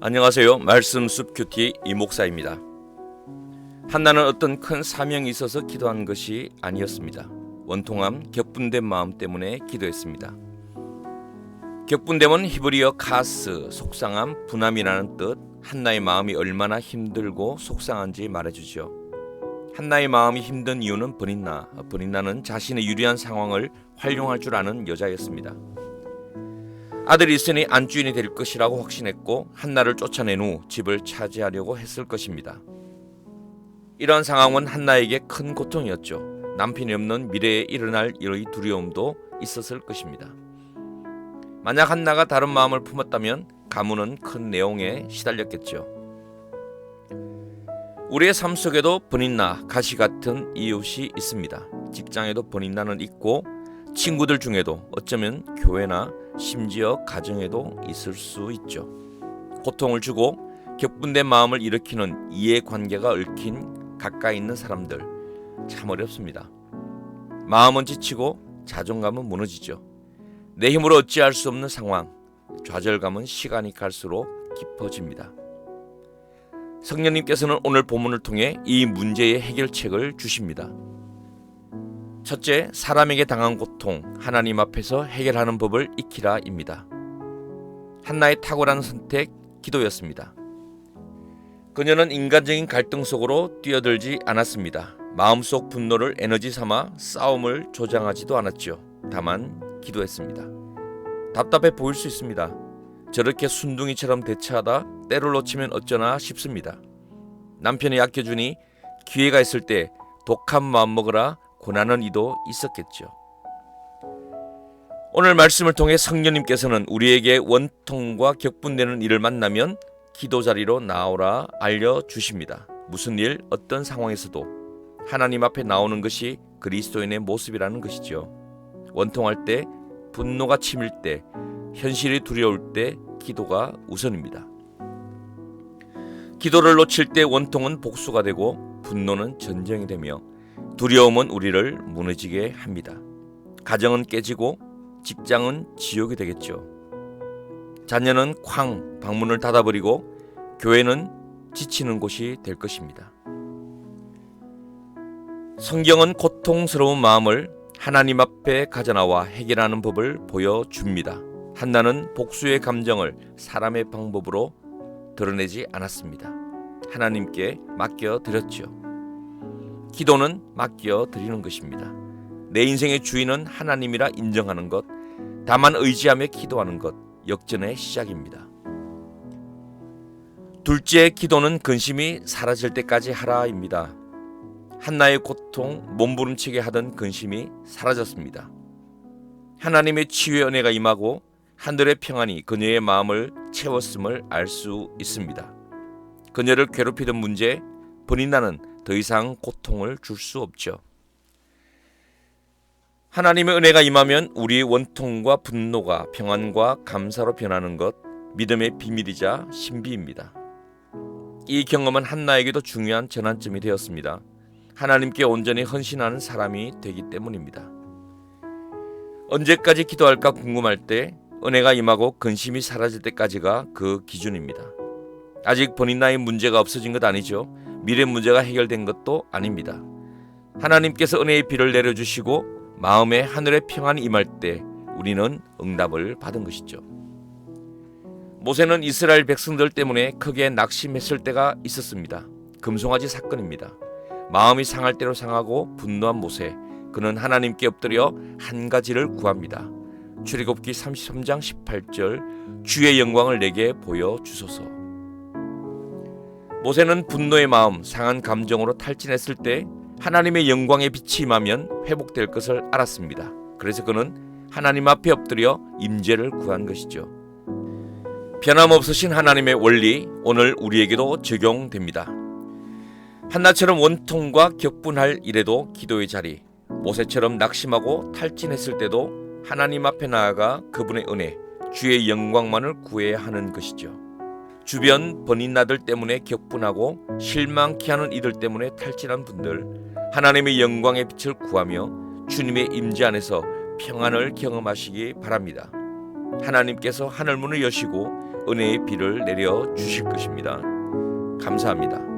안녕하세요. 말씀숲 큐티 이목사입니다. 한나는 어떤 큰 사명이 있어서 기도한 것이 아니었습니다. 원통함, 격분된 마음 때문에 기도했습니다. 격분됨은 히브리어 카스, 속상함, 분함이라는 뜻. 한나의 마음이 얼마나 힘들고 속상한지 말해주죠. 한나의 마음이 힘든 이유는 버닌나는 자신의 유리한 상황을 활용할 줄 아는 여자였습니다. 아들이 있으니 안주인이 될 것이라고 확신했고 한나를 쫓아낸 후 집을 차지하려고 했을 것입니다. 이러한 상황은 한나에게 큰 고통이었죠. 남편이 없는 미래에 일어날 일의 두려움도 있었을 것입니다. 만약 한나가 다른 마음을 품었다면 가문은 큰 내용에 시달렸겠죠. 우리의 삶 속에도 버닌나, 가시 같은 이웃이 있습니다. 직장에도 버닌나는 있고 친구들 중에도 어쩌면 교회나 심지어 가정에도 있을 수 있죠. 고통을 주고 격분된 마음을 일으키는 이해관계가 얽힌 가까이 있는 사람들, 참 어렵습니다. 마음은 지치고 자존감은 무너지죠. 내 힘으로 어찌할 수 없는 상황, 좌절감은 시간이 갈수록 깊어집니다. 성령님께서는 오늘 본문을 통해 이 문제의 해결책을 주십니다. 첫째, 사람에게 당한 고통, 하나님 앞에서 해결하는 법을 익히라입니다. 한나의 탁월한 선택, 기도였습니다. 그녀는 인간적인 갈등 속으로 뛰어들지 않았습니다. 마음속 분노를 에너지 삼아 싸움을 조장하지도 않았죠. 다만 기도했습니다. 답답해 보일 수 있습니다. 저렇게 순둥이처럼 대처하다 때를 놓치면 어쩌나 싶습니다. 남편이 아껴주니 기회가 있을 때 독한 마음 먹으라 권하는 이도 있었겠죠. 오늘 말씀을 통해 성령님께서는 우리에게 원통과 격분되는 일을 만나면 기도 자리로 나오라 알려주십니다. 무슨 일, 어떤 상황에서도 하나님 앞에 나오는 것이 그리스도인의 모습이라는 것이죠. 원통할 때, 분노가 치밀 때, 현실이 두려울 때 기도가 우선입니다. 기도를 놓칠 때 원통은 복수가 되고 분노는 전쟁이 되며 두려움은 우리를 무너지게 합니다. 가정은 깨지고 직장은 지옥이 되겠죠. 자녀는 방문을 닫아버리고 교회는 지치는 곳이 될 것입니다. 성경은 고통스러운 마음을 하나님 앞에 가져나와 해결하는 법을 보여줍니다. 한나는 복수의 감정을 사람의 방법으로 드러내지 않았습니다. 하나님께 맡겨드렸죠. 기도는 맡겨드리는 것입니다. 내 인생의 주인은 하나님이라 인정하는 것, 다만 의지하며 기도하는 것, 역전의 시작입니다. 둘째, 기도는 근심이 사라질 때까지 하라입니다. 한나의 고통, 몸부림치게 하던 근심이 사라졌습니다. 하나님의 치유의 은혜가 임하고 하늘의 평안이 그녀의 마음을 채웠음을 알 수 있습니다. 그녀를 괴롭히던 문제, 버닌나는 더 이상 고통을 줄 수 없죠. 하나님의 은혜가 임하면 우리의 원통과 분노가 평안과 감사로 변하는 것, 믿음의 비밀이자 신비입니다. 이 경험은 한나에게도 중요한 전환점이 되었습니다. 하나님께 온전히 헌신하는 사람이 되기 때문입니다. 언제까지 기도할까 궁금할 때 은혜가 임하고 근심이 사라질 때까지가 그 기준입니다. 아직 버닌나의 문제가 없어진 것 아니죠. 미래 문제가 해결된 것도 아닙니다. 하나님께서 은혜의 비를 내려주시고 마음에 하늘의 평안이 임할 때 우리는 응답을 받은 것이죠. 모세는 이스라엘 백성들 때문에 크게 낙심했을 때가 있었습니다. 금송아지 사건입니다. 마음이 상할 대로 상하고 분노한 모세, 그는 하나님께 엎드려 한 가지를 구합니다. 출애굽기 33장 18절, 주의 영광을 내게 보여주소서. 모세는 분노의 마음, 상한 감정으로 탈진했을 때 하나님의 영광의 빛이 임하면 회복될 것을 알았습니다. 그래서 그는 하나님 앞에 엎드려 임재를 구한 것이죠. 변함없으신 하나님의 원리, 오늘 우리에게도 적용됩니다. 한나처럼 원통과 격분할 일에도 기도의 자리, 모세처럼 낙심하고 탈진했을 때도 하나님 앞에 나아가 그분의 은혜, 주의 영광만을 구해야 하는 것이죠. 주변 버닌나들 때문에 격분하고 실망케 하는 이들 때문에 탈진한 분들, 하나님의 영광의 빛을 구하며 주님의 임재 안에서 평안을 경험하시기 바랍니다. 하나님께서 하늘문을 여시고 은혜의 비를 내려 주실 것입니다. 감사합니다.